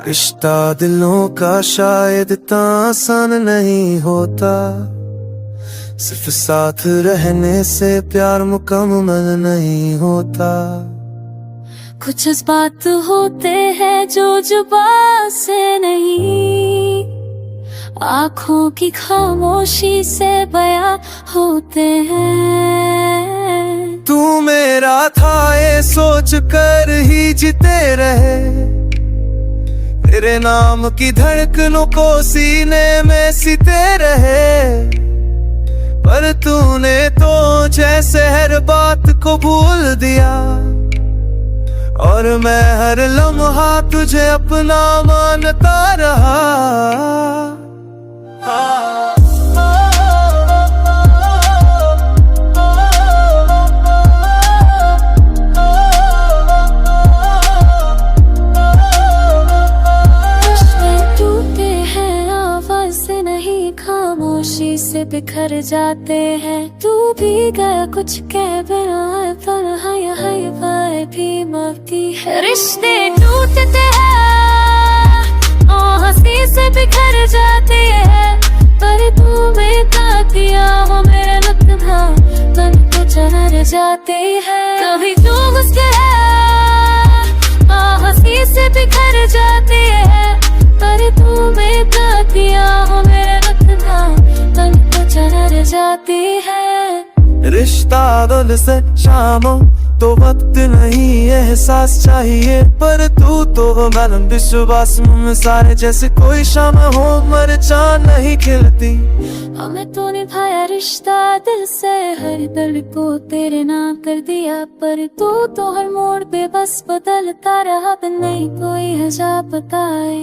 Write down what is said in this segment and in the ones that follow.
रिश्ता दिलों का शायद इतना आसान नहीं होता, सिर्फ साथ रहने से प्यार मुकम्मल नहीं होता। कुछ जज्बात होते हैं जो जुबान से नहीं, आँखों की खामोशी से बयां होते हैं। तू मेरा था ये सोच कर ही जीते रहे, तेरे नाम की धड़कनों को सीने में सीते रहे, पर तूने तो जैसे हर बात को भूल दिया, और मैं हर लम्हा तुझे अपना मानता रहा। खामोशी से बिखर जाते हैं। तू भी गया कुछ कह बिना, पर हाय भी मांगती है। रिश्ते टूटते हैं और हंसी से बिखर जाते हैं, पर तू मेरा दिया हो मेरा लम्हा मन को चढ़ जाते हैं। कभी तू मुझसे और हंसी से बिखर जाते हैं, पर तू मेरा दिया हो मेरा मन को चढ़ जाती है। रिश्ता दिल से शामों तो वक्त नहीं एहसास चाहिए, पर तू तो मैडम विश्वास में सारे जैसे कोई शाम हो मर चाह नहीं खिलती। हमें तो निभाया रिश्ता दिल से, हर दर्द को तेरे नाम कर दिया, पर तू तो हर मोड़ पे बस बदलता रहा, बिन नहीं कोई वजह बताए।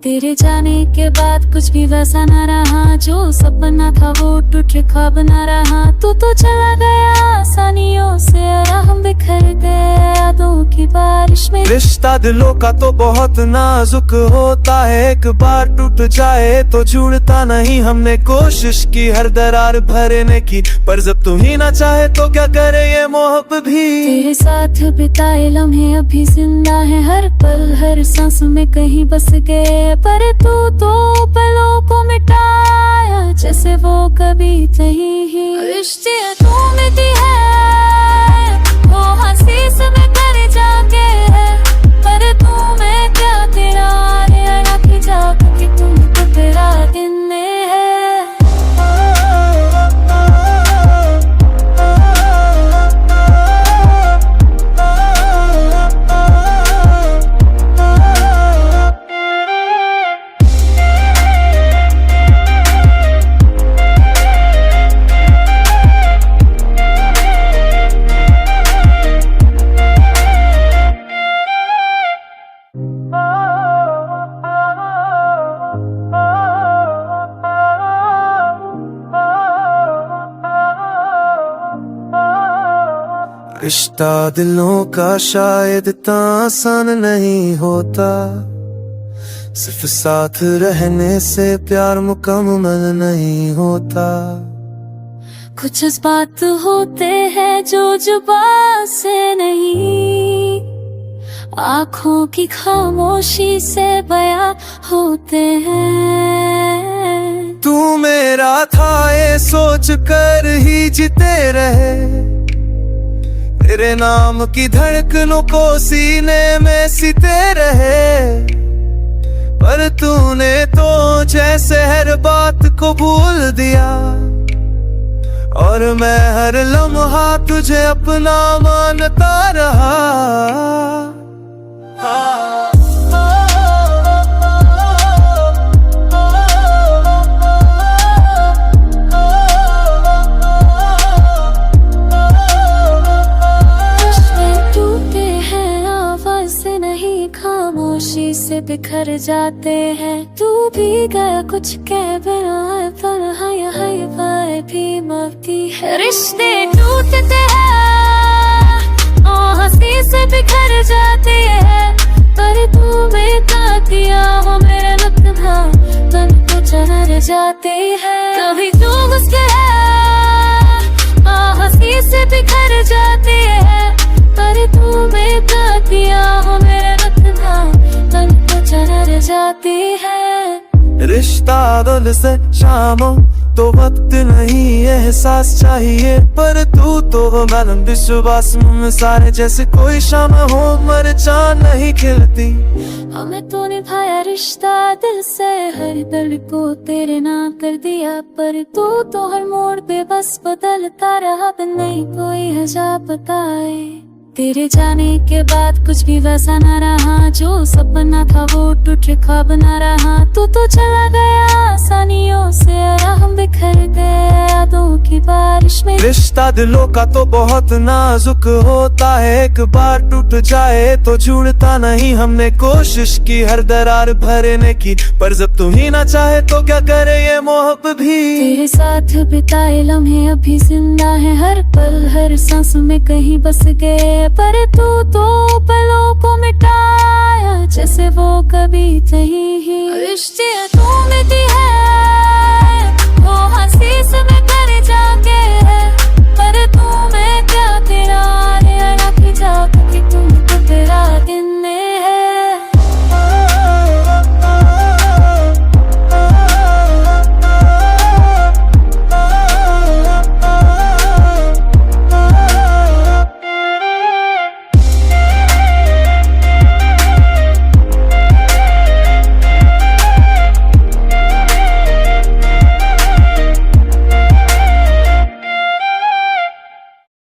तेरे जाने के बाद कुछ भी वैसा न रहा, जो सपना था वो टूट ख्वाब न रहा। तू तो चला गया आसानियों से, हम बिखर गए यादों की बारिश में। रिश्ता दिलों का तो बहुत नाजुक होता है, एक बार टूट जाए तो जुड़ता नहीं। हमने कोशिश की हर दरार भरने की, पर जब तुम ही ना चाहे तो क्या करे ये मोहब्बत भी। तेरे साथ बिताए लम्हे अभी जिंदा है, हर पल हर सांस में कहीं बस गए, पर तू तो पलों को मिटाया जैसे वो कभी नहीं ही। रिश्ते तू मिटी है वो हंसी से बिखर जाके है, पर तू मैं क्या तेरा की जा कि तुम तो तेरा दिन में है। रिश्ता दिलों का शायद इतना आसान नहीं होता, सिर्फ साथ रहने से प्यार मुकम्मल नहीं होता। कुछ जज्बात होते हैं जो जुबान से नहीं, आँखों की खामोशी से बयां होते हैं। तू मेरा था ये सोच कर ही जीते रहे, तेरे नाम की धड़कनों को सीने में सीते रहे, पर तूने तो जैसे हर बात को भूल दिया, और मैं हर लम्हा तुझे अपना मानता रहा। खामोशी से बिखर जाते हैं। तू भी गया कुछ कह बिना, पर हाय भी मांगती है। रिश्ते टूटते हैं और हंसी से बिखर जाते हैं, पर तू मेरा दिया हो मेरा लम्हा मन को चढ़ जाते हैं। कभी तू मुझसे और हंसी से बिखर जाते हैं, पर तू मेरा दिया हो मेरा लम्हा मन को चढ़ जाती है। रिश्ता दिल से शामों तो वक्त नहीं एहसास चाहिए, पर तू तो मैडम विश्वास में सारे जैसे कोई शाम हो मरचा नहीं खिलती। हमें तो निभाया रिश्ता दिल से, हर दर्द को तेरे नाम कर दिया, पर तू तो हर मोड़ पे बस बदलता रहा, बिन नहीं कोई वजह बताए। तेरे जाने के बाद कुछ भी वैसा न रहा, जो सपना था वो टूट ख्वाब न रहा। तू तो चला गया आसानियों से और हम बिखर गए यादों की बारिश में। रिश्ता दिलों का तो बहुत नाजुक होता है, एक बार टूट जाए तो जुड़ता नहीं। हमने कोशिश की हर दरार भरने की, पर जब तुम ही ना चाहे तो क्या करे ये मोहब्बत भी। तेरे साथ बिताए लम्हे अभी जिंदा है, हर पल हर सांस में कहीं बस गए, पर तू तो पलों को मिटाया जैसे वो कभी नहीं ही। रिश्ते